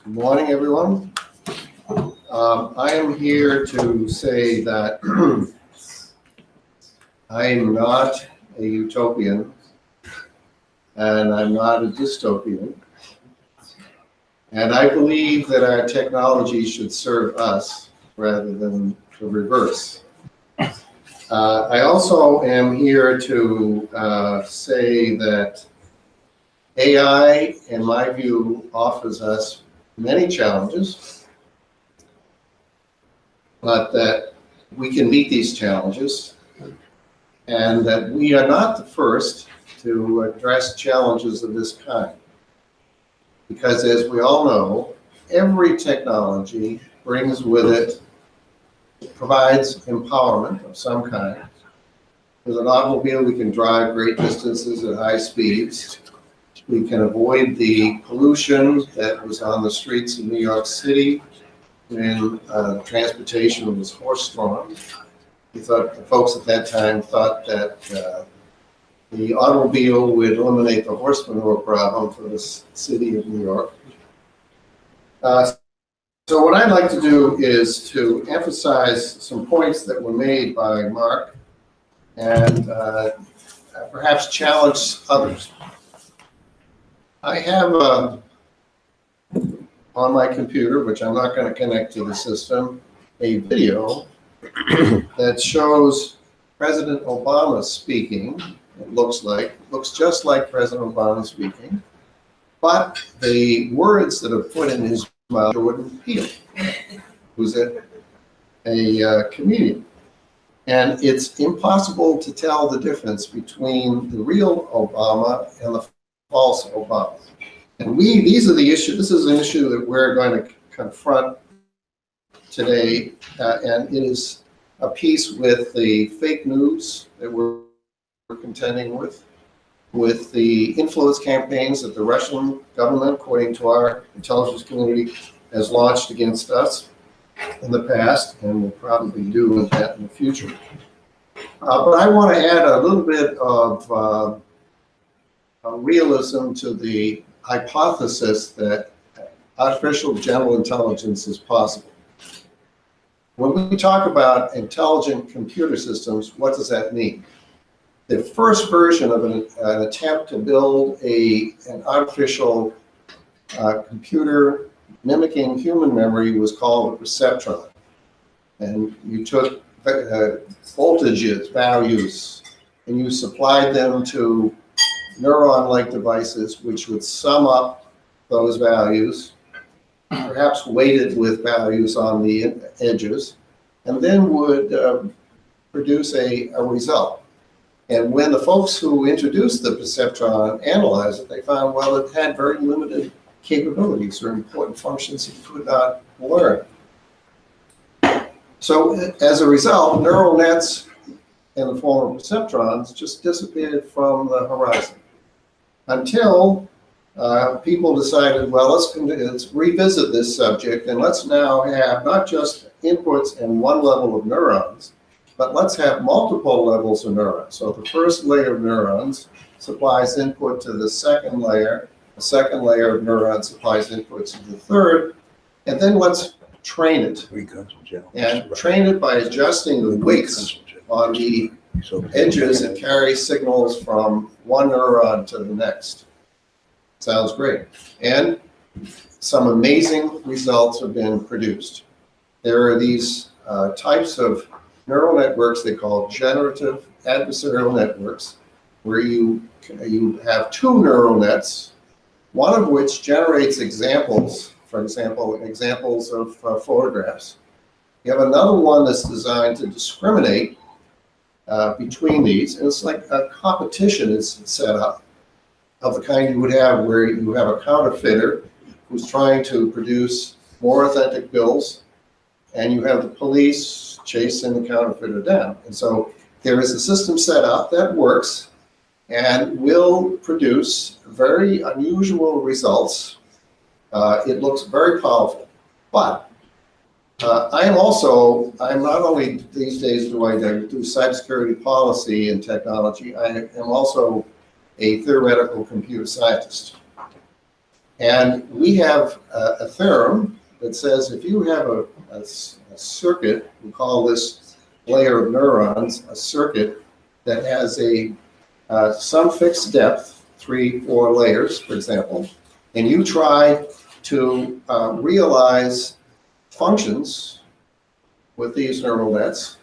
Good morning, everyone. I am here to say that I am not a utopian and I'm not a dystopian. And I believe that our technology should serve us rather than the reverse. I also am here to say that AI, in my view, offers us many challenges, but that we can meet these challenges, and that we are not the first to address challenges of this kind. Because as we all know, every technology brings with it, provides empowerment of some kind. With an automobile, we can drive great distances at high speeds. We can avoid the pollution that was on the streets of New York City when transportation was horse-drawn. The folks at that time thought that the automobile would eliminate the horse manure problem for the city of New York. So what I'd like to do is to emphasize some points that were made by Mark and perhaps challenge others. I have on my computer, which I'm not going to connect to the system, a video that shows President Obama speaking. It looks just like President Obama speaking, but the words that are put in his mouth are Jordan Peele, who's a comedian. And it's impossible to tell the difference between the real Obama and the false Obama. And these are the issues. This is an issue that we're going to confront today, and it is a piece with the fake news that we're contending with the influence campaigns that the Russian government, according to our intelligence community, has launched against us in the past, and will probably do that in the future. But I want to add a little bit of realism to the hypothesis that artificial general intelligence is possible. When we talk about intelligent computer systems, what does that mean? The first version of an attempt to build an artificial computer mimicking human memory was called a perceptron. And you took voltages, values, and you supplied them to neuron-like devices which would sum up those values, perhaps weighted with values on the edges, and then would produce a result. And when the folks who introduced the perceptron analyzed it, they found, well, it had very limited capabilities or important functions it could not learn. So as a result, neural nets in the form of perceptrons just disappeared from the horizon until people decided, well, let's revisit this subject, and let's now have not just inputs in one level of neurons, but let's have multiple levels of neurons. So the first layer of neurons supplies input to the second layer. The second layer of neurons supplies input to the third. And then let's train it. And train it by adjusting the weights on the edges that carry signals from one neuron to the next. Sounds great. And some amazing results have been produced. There are these types of neural networks they call generative adversarial networks, where you have two neural nets, one of which generates examples, for example, examples of photographs. You have another one that's designed to discriminate between these, and it's like a competition is set up of the kind you would have where you have a counterfeiter who's trying to produce more authentic bills, and you have the police chasing the counterfeiter down. And so there is a system set up that works and will produce very unusual results. It looks very powerful. But I'm not only these days do I do cybersecurity policy and technology, I am also a theoretical computer scientist. And we have a theorem that says if you have a circuit, we call this layer of neurons a circuit that has some fixed depth, 3, 4 layers, for example, and you try to realize functions with these neural nets,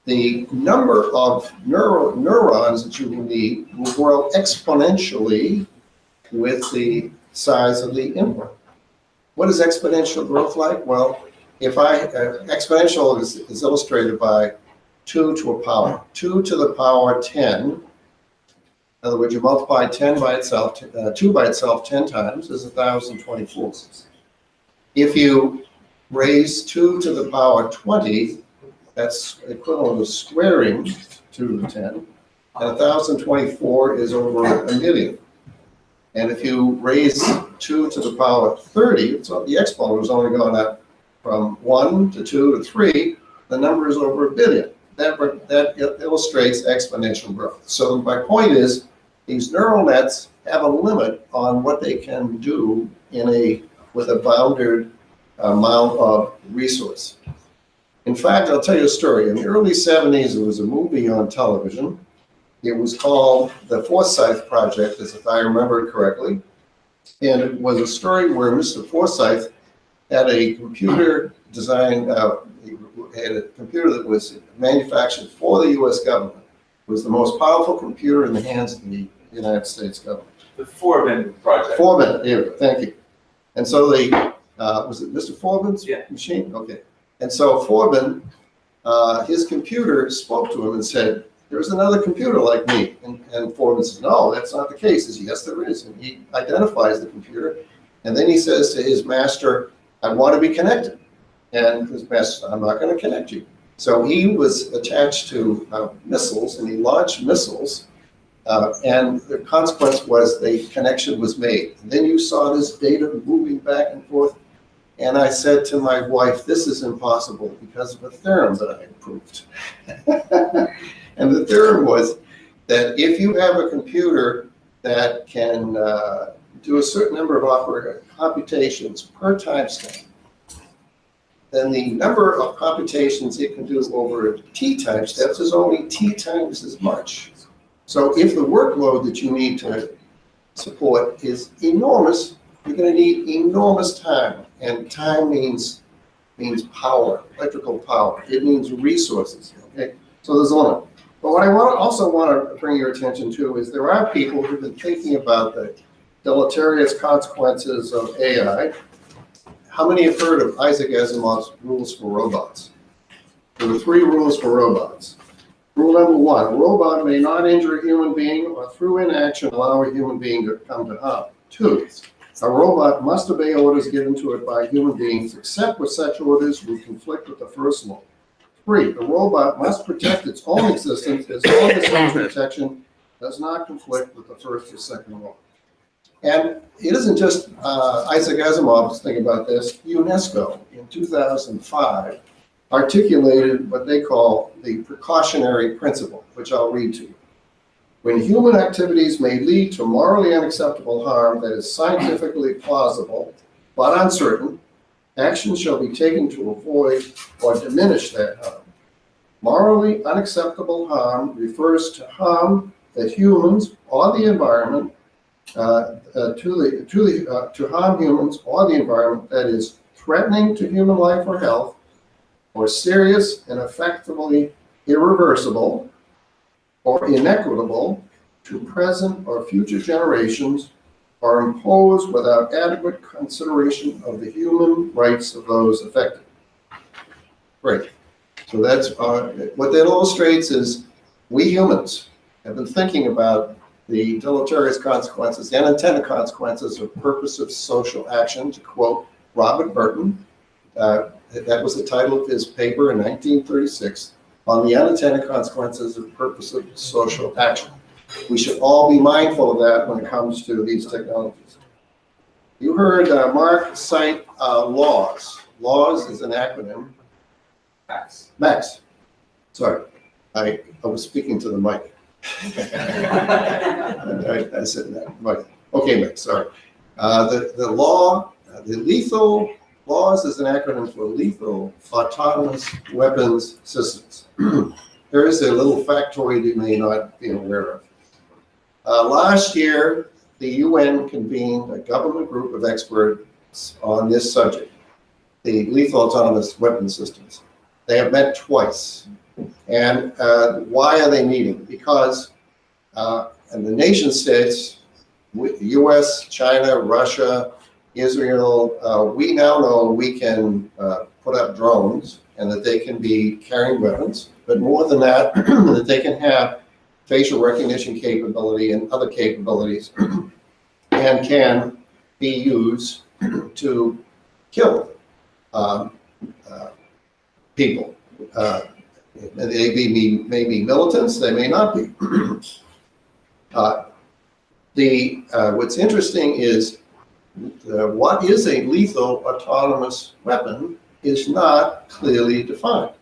the number of neurons that you will need will grow exponentially with the size of the input. What is exponential growth like? Well, if exponential is illustrated by 2 to a power, 2 to the power 10. In other words, you multiply 10 by itself, 2 by itself 10 times is 1,024. If you raise 2 to the power 20, that's equivalent of squaring 2 to the 10, and 1,024 is over a million. And if you raise 2 to the power 30, so the exponent is only going up from 1 to 2 to 3, the number is over a billion. That illustrates exponential growth. So my point is, these neural nets have a limit on what they can do with a bounded amount of resource. In fact, I'll tell you a story. In the early 70s, there was a movie on television. It was called The Forsyth Project, as if I remember it correctly. And it was a story where Mr. Forsyth had a computer designed, had a computer that was manufactured for the U.S. government. It was the most powerful computer in the hands of the United States government. The Forbin Project. Forbin, here, thank you. And so was it Mr. Forbin's machine? Okay. And so Forbin, his computer spoke to him and said, "There's another computer like me." And Forbin says, "No, that's not the case." He says, "Yes, there is." And he identifies the computer. And then he says to his master, "I want to be connected." And his master said, "I'm not going to connect you." So he was attached to missiles, and he launched missiles. And the consequence was the connection was made. And then you saw this data moving back and forth. And I said to my wife, "This is impossible because of a theorem that I proved." And the theorem was that if you have a computer that can do a certain number of computations per time step, then the number of computations it can do over t time steps is only t times as much. So if the workload that you need to support is enormous, you're going to need enormous time. And time means power, electrical power. It means resources, okay? So there's a limit. But what I also want to bring your attention to is there are people who've been thinking about the deleterious consequences of AI. How many have heard of Isaac Asimov's rules for robots? There were 3 rules for robots. Rule number 1, a robot may not injure a human being or through inaction allow a human being to come to harm. 2, a robot must obey orders given to it by human beings, except where such orders would conflict with the first law. 3, a robot must protect its own existence as long as such protection does not conflict with the first or second law. And it isn't just Isaac Asimov's thinking about this. UNESCO in 2005 articulated what they call the precautionary principle, which I'll read to you. When human activities may lead to morally unacceptable harm that is scientifically plausible but uncertain, action shall be taken to avoid or diminish that harm. Morally unacceptable harm refers to harm that humans or the environment to harm humans or the environment that is threatening to human life or health, or serious and effectively irreversible or inequitable to present or future generations, or imposed without adequate consideration of the human rights of those affected. Great. So that's what that illustrates is we humans have been thinking about the deleterious consequences, the unintended consequences of purposive social action, to quote Robert Burton. That was the title of his paper in 1936 on the unintended consequences of purposive social action. We should all be mindful of that when it comes to these technologies. You heard Mark cite LAWS. LAWS is an acronym. Max. Sorry, I was speaking to the mic. I said that. Right. Okay, Max, sorry. The law, the lethal laws is an acronym for Lethal Autonomous Weapons Systems. There is a little factoid you may not be aware of. Last year, the UN convened a government group of experts on this subject, the lethal autonomous weapons systems. They have met twice. And why are they meeting? Because and the nation states, US, China, Russia, Israel, we now know we can put up drones and that they can be carrying weapons, but more than that, that they can have facial recognition capability and other capabilities and can be used to kill people. They may be militants, they may not be. What's interesting is what is a lethal autonomous weapon is not clearly defined.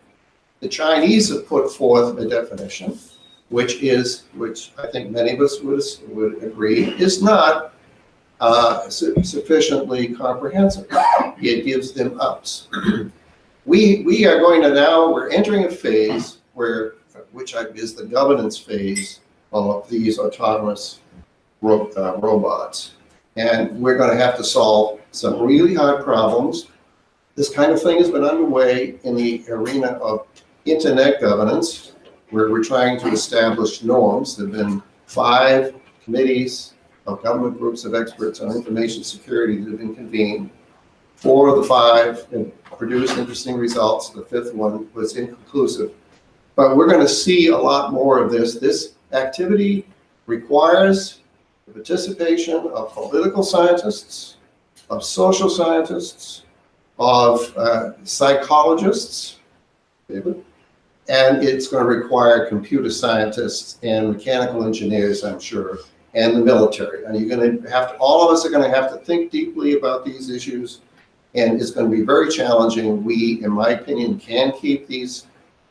The Chinese have put forth a definition, which I think many of us would agree is not sufficiently comprehensive. It gives them ups. We are going to now, we're entering a phase which is the governance phase of these autonomous robots. And we're going to have to solve some really hard problems. This kind of thing has been underway in the arena of internet governance, where we're trying to establish norms. There have been 5 committees of government groups of experts on information security that have been convened. 4 of the 5 have produced interesting results. The 5th one was inconclusive. But we're going to see a lot more of this. This activity requires the participation of political scientists, of social scientists, of psychologists, and it's going to require computer scientists and mechanical engineers, I'm sure, and the military. And you're going to have to, all of us are going to have to think deeply about these issues, and it's going to be very challenging. We, in my opinion, can keep these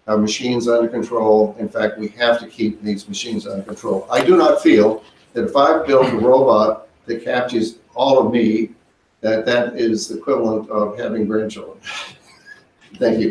machines under control. In fact, we have to keep these machines under control. I do not feel that if I build a robot that captures all of me, that is the equivalent of having grandchildren. Thank you.